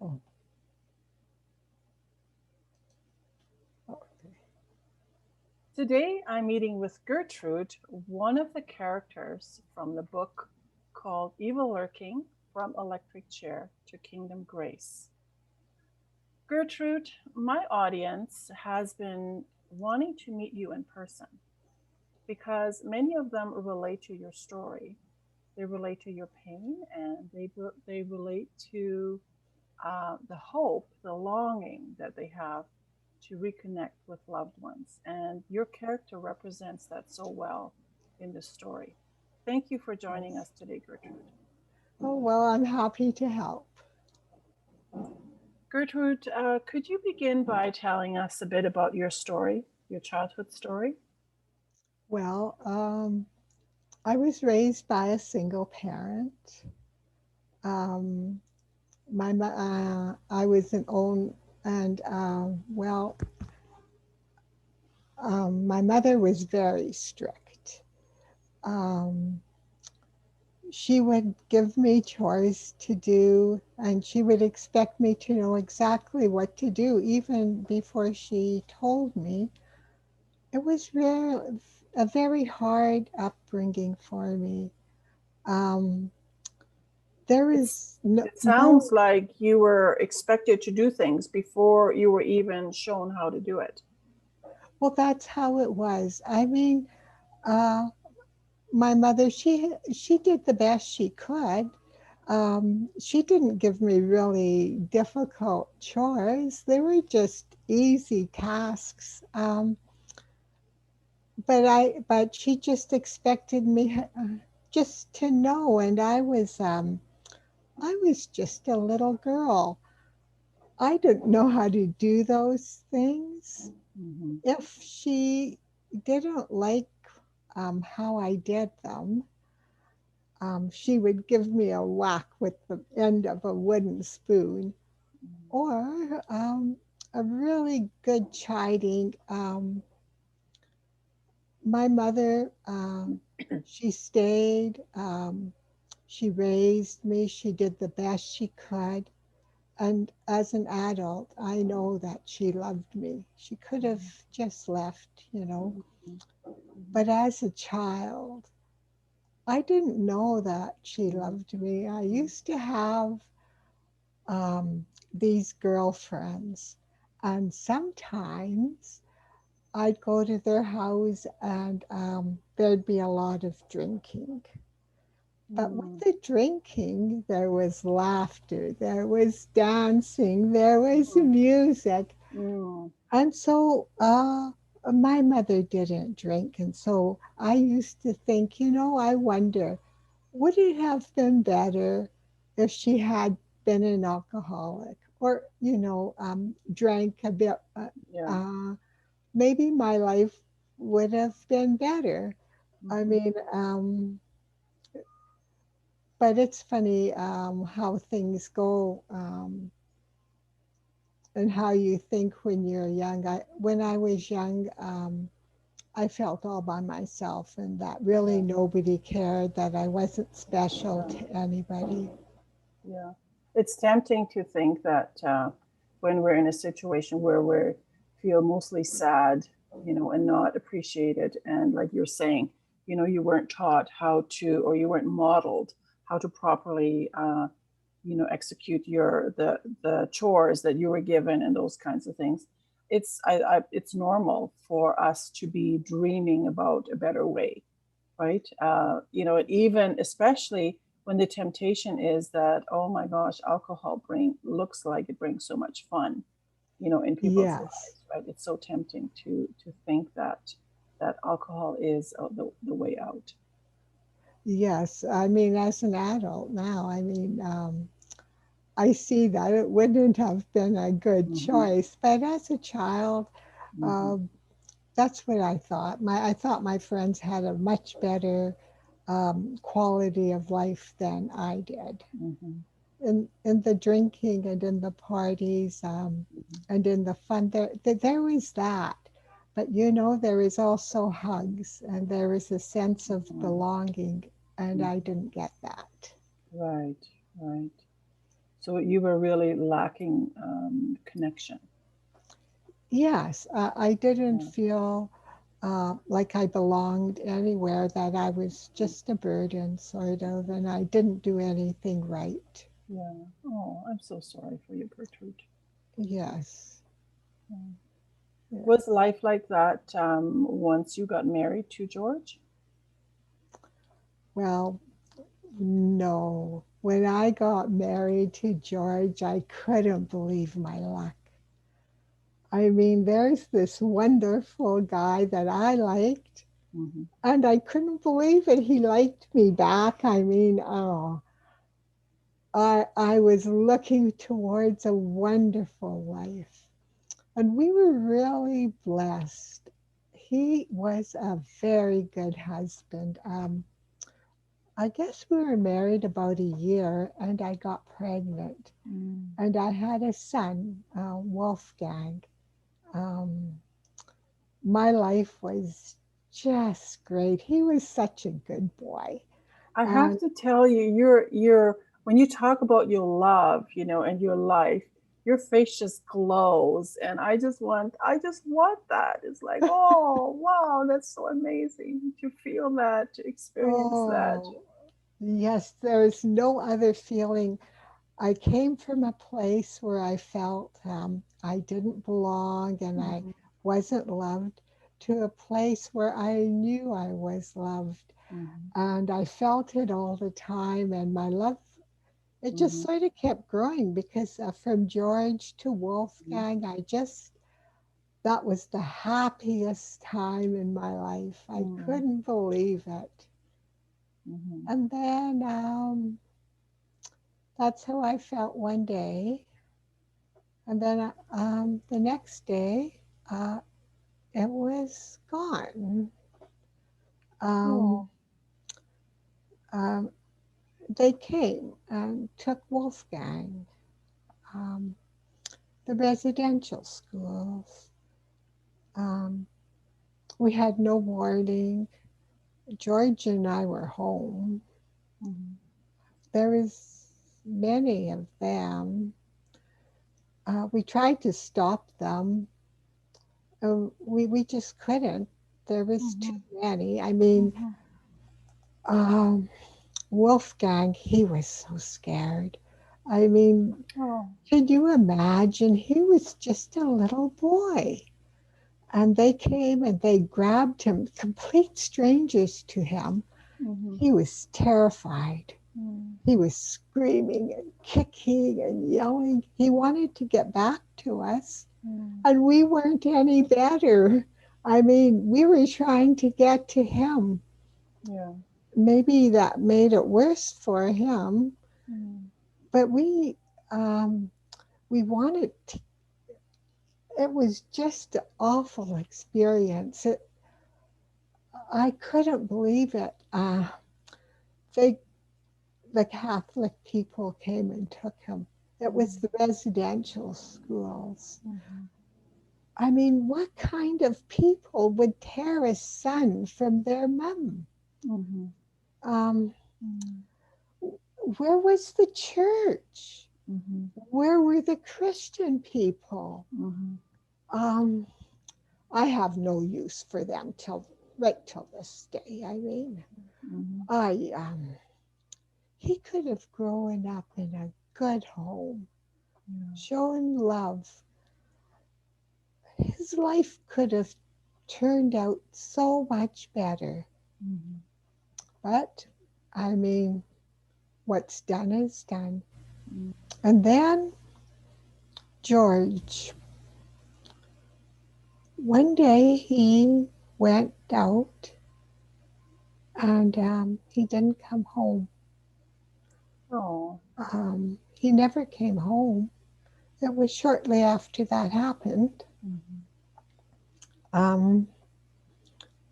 Oh, okay. Today I'm meeting with Gertrude, one of the characters from the book called Evil Lurking from Electric Chair to Kingdom Grace. Gertrude, my audience has been wanting to meet you in person because many of them relate to your story. They relate to your pain and they relate to the hope, the longing that they have to reconnect with loved ones. And your character represents that so well in the story. Thank you for joining Yes. us today, Gertrude. Oh, well, I'm happy to help. Gertrude, could you begin by telling us a bit about your story, your childhood story? Well, I was raised by a single parent. Um, I was an own, and well, my mother was very strict. Um, she would give me chores to do, and she would expect me to know exactly what to do, even before she told me. It was a very hard upbringing for me. Um, there It's is no, it no, sounds like you were expected to do things before you were even shown how to do it. well, that's how it was. I mean, uh, my mother, she did the best she could. She didn't give me really difficult chores. They were just easy tasks. But she just expected me just to know, and I was just a little girl. I didn't know how to do those things. Mhm. If she didn't like how I did them, she would give me a whack with the end of a wooden spoon, or a really good chiding. My mother, she stayed, she raised me, she did the best she could. And as an adult, I know that she loved me. She could have just left, you know. Mhm. Mhm. But as a child, I didn't know that she Mhm. loved me. I Mhm. used to have these girlfriends, and sometimes I'd go to their house and there'd be a lot of drinking. But with Mhm. the drinking, there was laughter, there was dancing, there was Mhm. music. Mm. And so my mother didn't drink. And so I used to think, I wonder, would it have been better if she had been an alcoholic or, drank a bit? Yeah. Uh, Maybe my life would have been better. I Mhm. mean, but it's funny how things go and how you think when you're young. When I was young, I felt all by myself, and that really Yeah. nobody cared, that I wasn't special Yeah. to anybody. Yeah. It's tempting to think that when we're in a situation where we feel mostly sad, and not appreciated, and like you're saying, you weren't taught how to, or you weren't modeled how to properly, execute the chores that you were given and those kinds of things. It's normal for us to be dreaming about a better way, right? Even especially when the temptation is that, oh my gosh, alcohol looks like it brings so much fun, in people's Yes, lives, right? It's so tempting to think that alcohol is the way out. yes. I mean, as an adult now, I mean, I see that it wouldn't have been a good Hmm. choice, but as a child, Hmm. uh, that's what I thought. I thought my friends had a much better quality of life than I did. Hmm. In the drinking and in the parties and in the fun, there was that. But there is also hugs and there is a sense of Hmm. belonging, and I Hmm. didn't get that. Right, right. So you were really lacking connection. Yes, I didn't Yeah. feel like I belonged anywhere, that I was just a burden, sort of, and I didn't do anything right. Yeah. Oh, I'm so sorry for you, Gertrude. Yes, Yeah. Was yes. life like that once you got married to George? Well, no. When I got married to George, I couldn't believe my luck. I mean, there's this wonderful guy that I liked, Mm-hmm. and I couldn't believe it. He liked me back. I mean, oh, I was looking towards a wonderful life, and we were really blessed. He was a very good husband. I guess we were married about a year, and I got pregnant, Mm. and I had a son, Wolfgang. Um, my life was just great. He was such a good boy. I have And to tell you, you're when you talk about your love, and your life, your face just glows, and I just want that. It's like, oh wow, that's so amazing to feel that, to experience that. oh, yes, there's no other feeling. I came from a place where I felt I didn't belong and I Mm-hmm. wasn't loved, to a place where I knew I was loved. Mm-hmm. And I felt it all the time. And my love, it just Mm-hmm. sort of kept growing, because from George to Wolfgang, that was the happiest time in my life. I Mm-hmm. couldn't believe it. Mm-hmm. And then that's how I felt one day. And then the next day, uh, it was gone. Um, Oh. um, they came and took Wolfgang, um, the residential schools. Um, we had no warning. George and I were home. Mm-hmm. There was many of them. We tried to stop them. We just couldn't. There was too Mm-hmm. many. I mean, Mm-hmm. um, Wolfgang, he was so scared. I mean, Oh. can you imagine? He was just a little boy. And they came and they grabbed him, complete strangers to him. Mm-hmm. He was terrified. Mm-hmm. He was screaming and kicking and yelling. He wanted to get back to us, and we weren't any better. I mean, we were trying to get to him. Yeah. Maybe that made it worse for him, Mm-hmm. but um, we wanted to, it was just an awful experience. I couldn't believe it. They, the Catholic people came and took him. It was the residential schools. Mm-hmm. I mean, what kind of people would tear a son from their mum? Mm-hmm. Um, Mm-hmm. where was the church? Mm-hmm. Where were the Christian people? Mm-hmm. Um, I have no use for them till right till this day. I mean, Mm-hmm. I he could have grown up in a good home, Yeah. shown love. His life could have turned out so much better. Mm-hmm. But I mean, what's done is done. And then George, one day he went out and he didn't come home. Oh. He never came home. It was shortly after that happened. Mm-hmm. Um,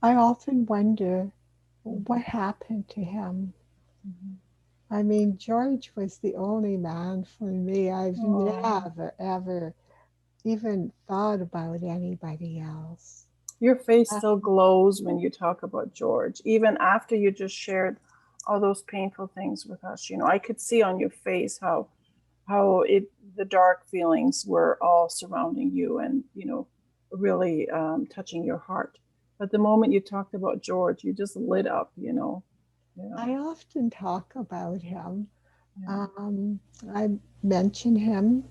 I often wonder Mm-hmm. what happened to him. Mm-hmm. I mean, George was the only man for me. I've Oh. never, ever even thought about anybody else. Your face Uh, still glows when you talk about George, even after you just shared all those painful things with us. I could see on your face how how it the dark feelings were all surrounding you and really touching your heart. But the moment you talked about George, you just lit up. Yeah, I often talk about him. yeah. Um, I mention him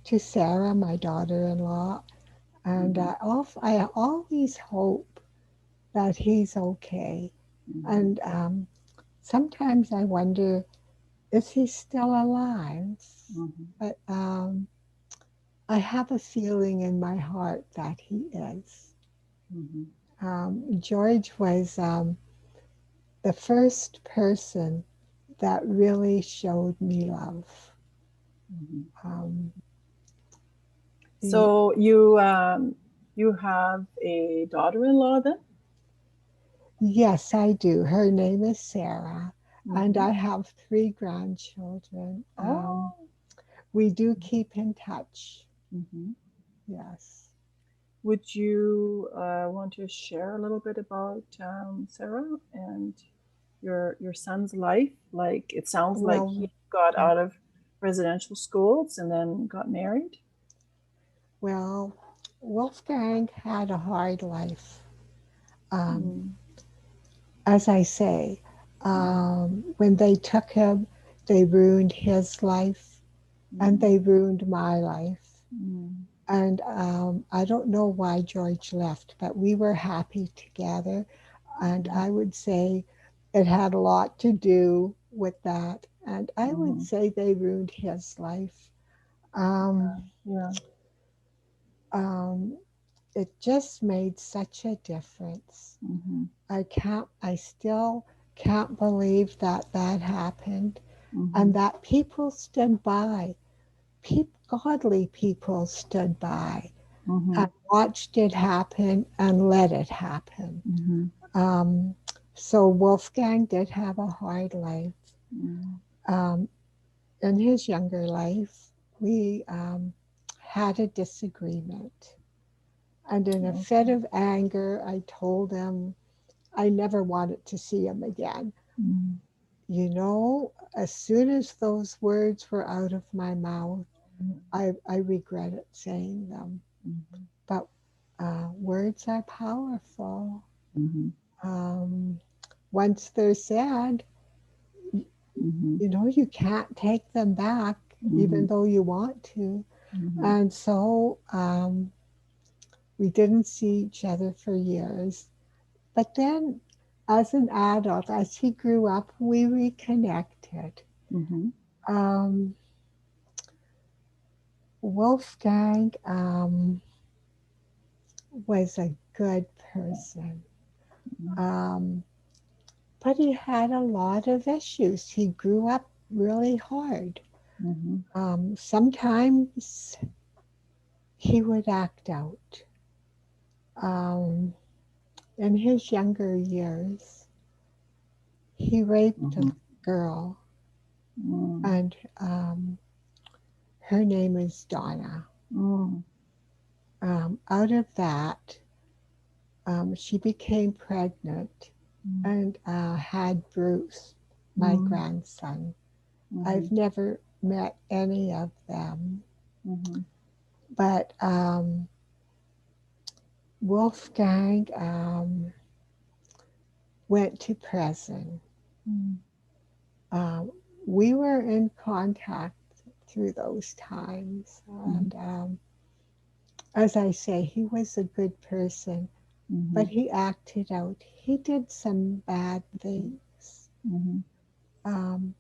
to Sarah, my daughter-in-law, and Hmm. I always hope that he's okay. Hmm. And sometimes I wonder, is he still alive? Hmm. But I have a feeling in my heart that he is. Hmm. George was the first person that really showed me love. Hmm. Um, he, So you have a daughter-in-law then? yes, I do. Her name is Sarah, and Hmm. I have three grandchildren. Oh. We do keep in touch. Hmm. Yes. Would you want to share a little bit about Sarah and your son's life? Like it sounds like he Well, got out of residential schools and then got married. well, Wolfgang had a hard life. Um, Mm. as I say, when they took him, they ruined his life and Mm. they ruined my life. Mm. And I don't know why George left, but we were happy together. And Mm. I would say it had a lot to do with that. And I would Mm. say they ruined his life. Um, Yeah. um, it just made such a difference. Mm-hmm. I still can't believe that that happened Mm-hmm. and that people stood by. Godly people stood by Mm-hmm. and watched it happen and let it happen. Mm-hmm. Um, so Wolfgang did have a hard life. Mm. Um, in his younger life, we had a disagreement. And in a fit Okay. of anger, I told him I never wanted to see him again. Mm. You know, as soon as those words were out of my mouth, I regretted saying them. Mm-hmm. But words are powerful. Mm-hmm. Um, once they're said, Mm-hmm. you know, you can't take them back, Mm-hmm. even though you want to. Mm-hmm. And so we didn't see each other for years. But then, as an adult, as he grew up, we reconnected. Mm-hmm. Um, Wolfgang was a good person, um, but he had a lot of issues. He grew up really hard. Mm-hmm. Sometimes he would act out. Um, in his younger years, he raped a Mm-hmm. girl, Mm. and her name is Donna. Mm. Out of that, she became pregnant Mm. and had Bruce, my Mm. grandson. I've Mhm. never met any of them, Mhm. but Wolfgang went to prison. Mm. Um, we were in contact through those times. Mhm. And as I say, he was a good person, but Mhm. he acted out. He did some bad things. Mhm. Um,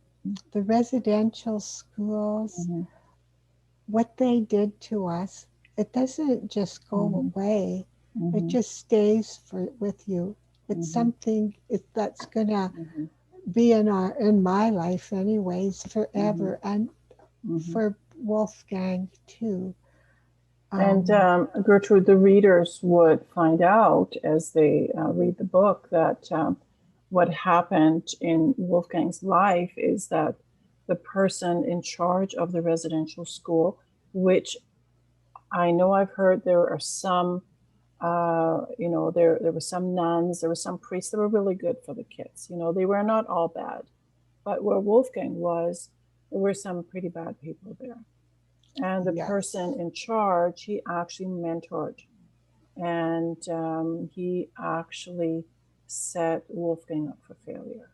the residential schools, Mhm. what they did to us, it doesn't just go Mhm. away. It Mhm. just stays with you. It's Mhm. something that's gonna Mhm. be in my life anyways Mhm. forever, and Mhm. for Wolfgang too. And Um, Gertrude, the readers would find out as they read the book that what happened in Wolfgang's life is that the person in charge of the residential school, which I know I've heard there are some, there were some nuns, there were some priests that were really good for the kids. They were not all bad. But where Wolfgang was, There were some pretty bad people there. And the person Yes. in charge, he actually mentored, and he actually set Wolfgang up for failure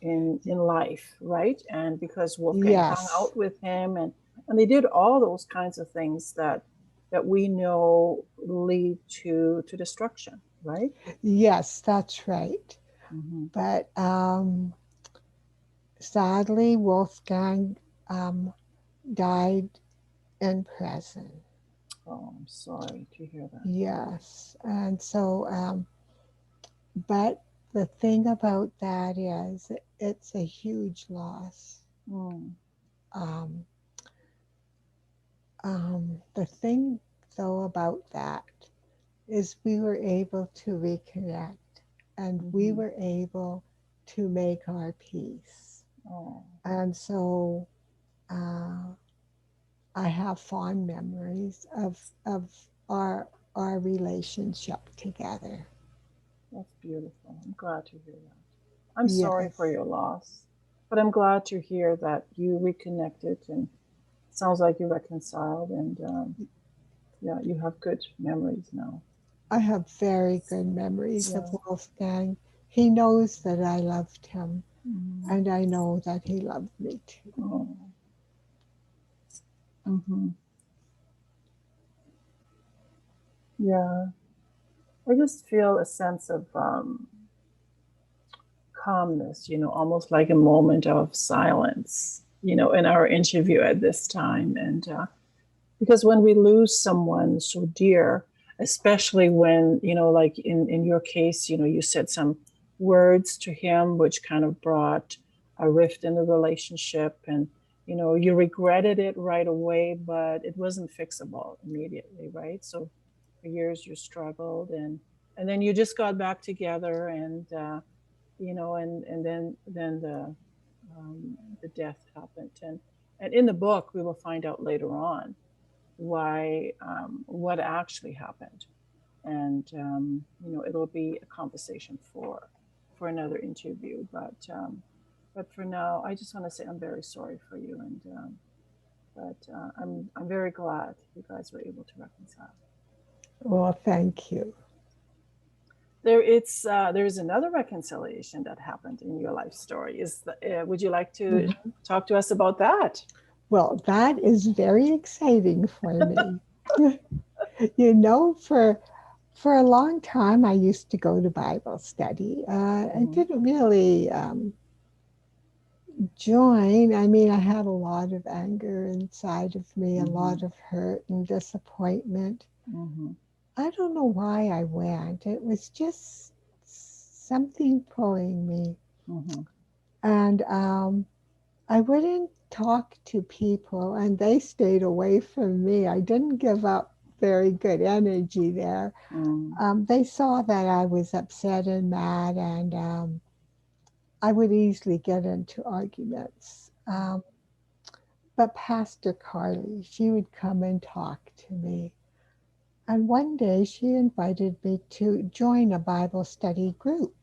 in life, right? And because Wolfgang hung Yes. out with him, and they did all those kinds of things that we know lead to destruction, right? Yes, that's right. Mm-hmm. But sadly, Wolfgang um, died in prison. Oh, I'm sorry to hear that. Yes. And so, but the thing about that is it's a huge loss. Mm. Um, the thing, though, about that is we were able to reconnect and we Mm-hmm. were able to make our peace. Oh, And so uh, I have fond memories of our our relationship together. that's beautiful. I'm glad to hear that. I'm sorry for Yes, your loss, but I'm glad to hear that you reconnected, and it sounds like you reconciled, and yeah, you have good memories now. I have very good memories of Yeah. Wolfgang. He knows that I loved him, Mm. and I know that he loved me too. Oh. Mm-hmm. Yeah. I just feel a sense of calmness, almost like a moment of silence, in our interview at this time. And because when we lose someone so dear, especially when, like in your case, you said some words to him which kind of brought a rift in the relationship, and you regretted it right away, but it wasn't fixable immediately, right? So for years you struggled, and then you just got back together, and and then the death happened, and in the book we will find out later on why, what actually happened, and it'll be a conversation for another interview, but for now I just want to say I'm very sorry for you, and but I'm very glad you guys were able to reconcile. Well, thank you. There's another reconciliation that happened in your life story. Would you like to Mhm. talk to us about that? Well, that is very exciting for me. You know, for a long time, I used to go to Bible study. I Mm-hmm. didn't really join. I mean, I had a lot of anger inside of me, a Mm-hmm. lot of hurt and disappointment. Mm-hmm. I don't know why I went. It was just something pulling me. Mm-hmm. And I wouldn't talk to people, and they stayed away from me. I didn't give up very good energy there. Mm-hmm. They saw that I was upset and mad, and I would easily get into arguments. But Pastor Carly, she would come and talk to me. And one day she invited me to join a Bible study group.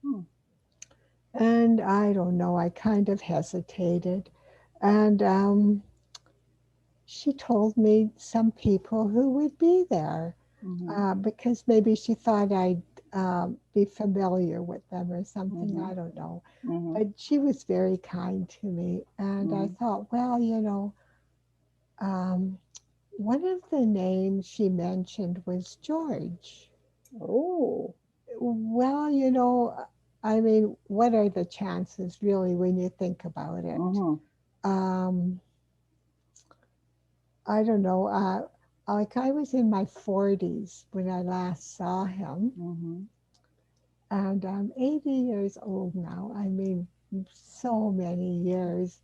Mm-hmm. And I don't know, I kind of hesitated. And she told me some people who would be there Mm-hmm. because maybe she thought I'd be familiar with them or something. Mm-hmm. I don't know. Mm-hmm. But she was very kind to me. And I Mm-hmm. thought, well, um, one of the names she mentioned was George. Oh. Well, I mean, what are the chances really when you think about it? Mm-hmm. Um, I don't know. Like I was in my 40s when I last saw him, Mm-hmm. and I'm 80 years old now. I mean, so many years.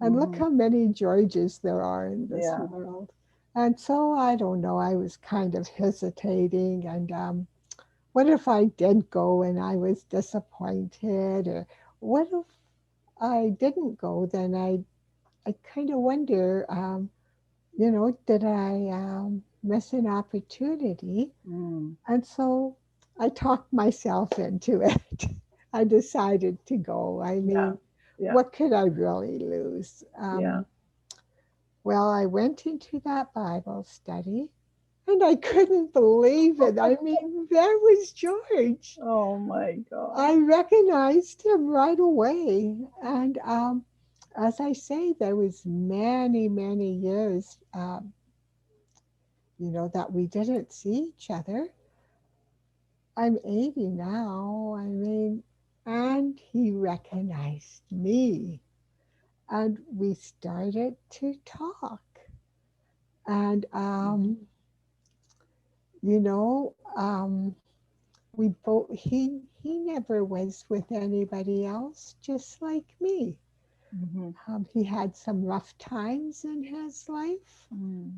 And look Mm-hmm. how many Georges there are in this Yeah. world. And so I don't know. I was kind of hesitating, and what if I did go and I was disappointed? Or what if I didn't go? Then I kind of wonder, did I miss an opportunity? Mm. And so I talked myself into it. I decided to go. I Yeah. mean, Yeah. what could I really lose? Yeah. Well, I went into that Bible study and I couldn't believe it. I mean, there was George. Oh my God. I recognized him right away. And as I say, there was many, many years, that we didn't see each other. I'm 80 now. I mean, and he recognized me. And we started to talk. And, you know, we both, he never was with anybody else, just like me. Mm-hmm. He had some rough times in his life. Mm.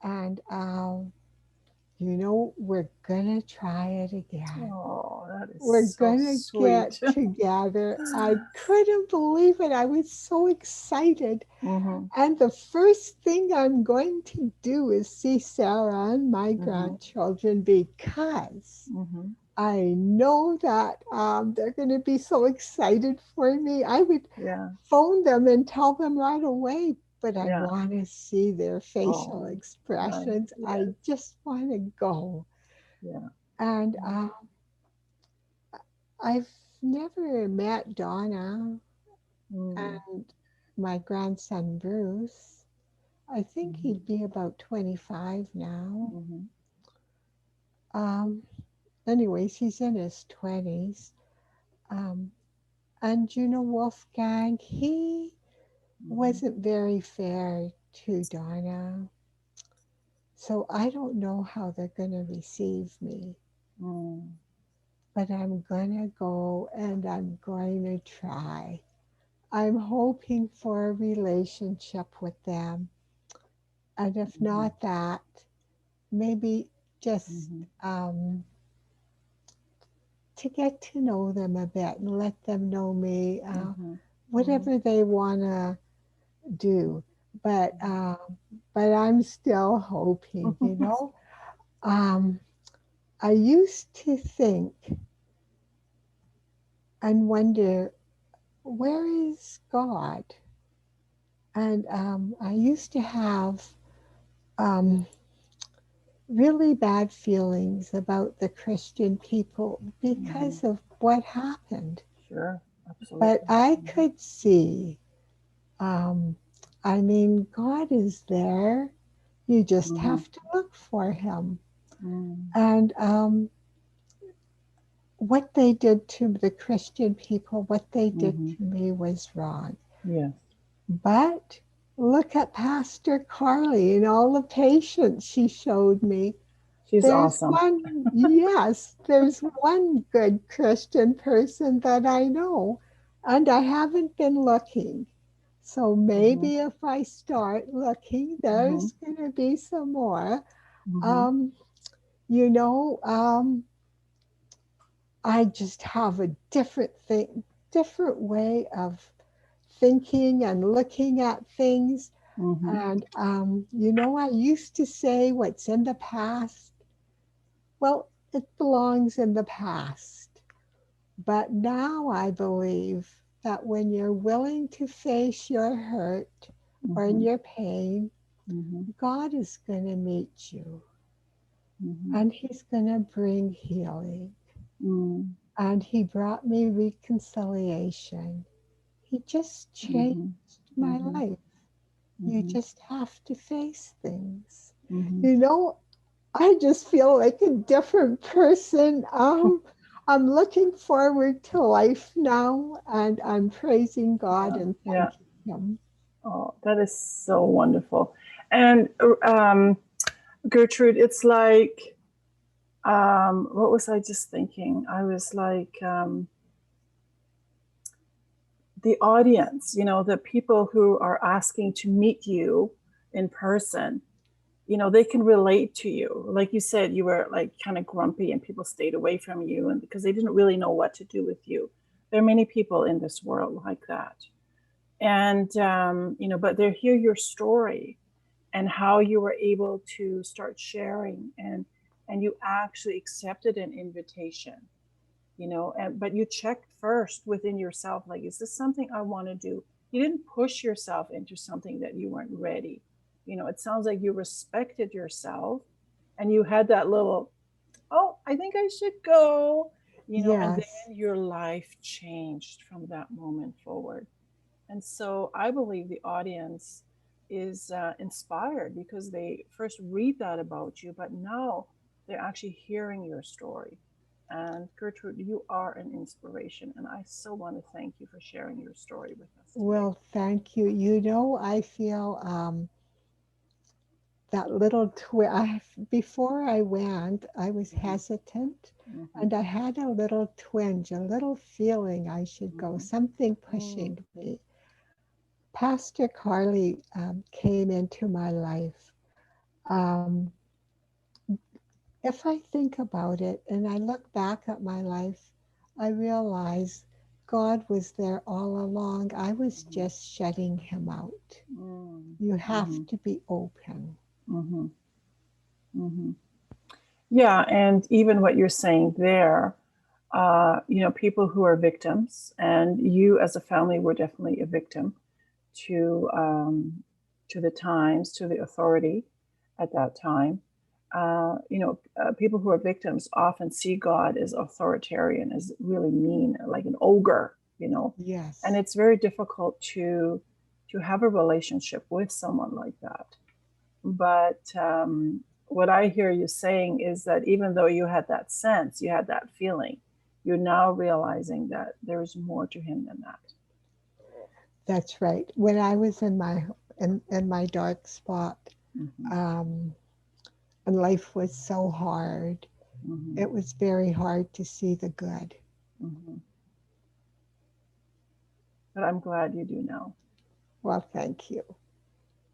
And, we're going to try it again. Oh, that is We're so going to get sweet. together. I couldn't believe it. I was so excited. Mm-hmm. And the first thing I'm going to do is see Sarah and my Mm-hmm. grandchildren because Mm-hmm. I know that they're going to be so excited for me. I would Yeah. phone them and tell them right away, but I Yeah. want to see their facial Oh, nice. expressions. I Yes. just want to go. Yeah. And I've never met Donna Mm-hmm. and my grandson Bruce. I think Mm-hmm. he'd be about 25 now. Mm-hmm. Um, Anyways, he's in his 20s. Um, and Wolfgang, he Mm-hmm. wasn't very fair to Donna. So I don't know how they're going to receive me, Mm. but I'm going to go and I'm going to try. I'm hoping for a relationship with them. And if Mm-hmm. not that, maybe just Mm-hmm. to get to know them a bit and let them know me, Mm-hmm. Mm-hmm. whatever they want to do. But I'm still hoping, Um, I used to think and wonder, where is God? And I used to have um, really bad feelings about the Christian people Mm-hmm. because of what happened. Sure. But Absolutely. I Mm-hmm. could see, um, I mean, God is there. You just Mm-hmm. have to look for him. Mm. And what they did to the Christian people, what they did Mm-hmm. to me was wrong. Yes. But look at Pastor Carly and all the patience she showed me. She's There's awesome. one, yes, there's one good Christian person that I know, and I haven't been looking. So Mm-hmm. maybe if I start looking, Mm-hmm. there's going to be some more. Mm-hmm. Um, you know, I just have a different way of thinking and looking at things. Mm-hmm. And, I used to say what's in the past, well, it belongs in the past. But now I believe that when you're willing to face your hurt or Mm-hmm. your pain, Mm-hmm. God is going to meet you Mm-hmm. and He's going to bring healing. Mm. And He brought me reconciliation. He just changed Mm-hmm. my Mm-hmm. life. You Mm-hmm. just have to face things. Mm-hmm. You know, I just feel like a different person. I'm looking forward to life now, and I'm praising God Yeah. and Yeah. thanking Him. Oh, that is so wonderful. And Gertrude, it's like, what was I just thinking? I was like, the audience, the people who are asking to meet you in person, they can relate to you. Like you said, you were like kind of grumpy and people stayed away from you and because they didn't really know what to do with you. There are many people in this world like that. And, but they hear your story and how you were able to start sharing and you actually accepted an invitation and but you checked first within yourself, like, is this something I want to do? You didn't push yourself into something that you weren't ready. It sounds like you respected yourself, and you had that little, oh, I think I should go, and Yes. then your life changed from that moment forward. And so I believe the audience is inspired because they first read that about you, but now they're actually hearing your story. And Gertrude, you are an inspiration. And I so want to thank you for sharing your story with us today. Well, thank you. I feel that little before I went, I was Hmm. hesitant Hmm. and I had a little twinge, a little feeling I should go, Hmm. something Mm. pushing me. Pastor Carly came into my life. Um, if I think about it and I look back at my life, I realize God was there all along. I was Mhm. just shutting him out. Mm. You have Mhm. to be open. Mhm. Mhm. Yeah, and even what you're saying there, people who are victims, and you as a family were definitely a victim to the times, to the authority at that time. People who are victims often see God as authoritarian, as really mean, like an ogre, and Yes, it's very difficult to have a relationship with someone like that. But what I hear you saying is that even though you had that sense, you had that feeling, you're now realizing that there's more to him than that. that's right. When I was in my dark spot, Hmm. um, and life was so hard, Hmm. it was very hard to see the good. Hmm. But I'm glad you do now, Well, thank you.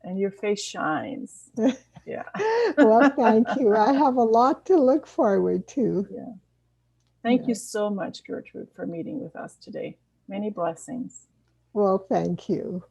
and your face shines. Yeah. Well, thank you. I have a lot to look forward to. Yeah. Thank you Yeah. so much, Gertrude, for meeting with us today. Many blessings. Well, thank you.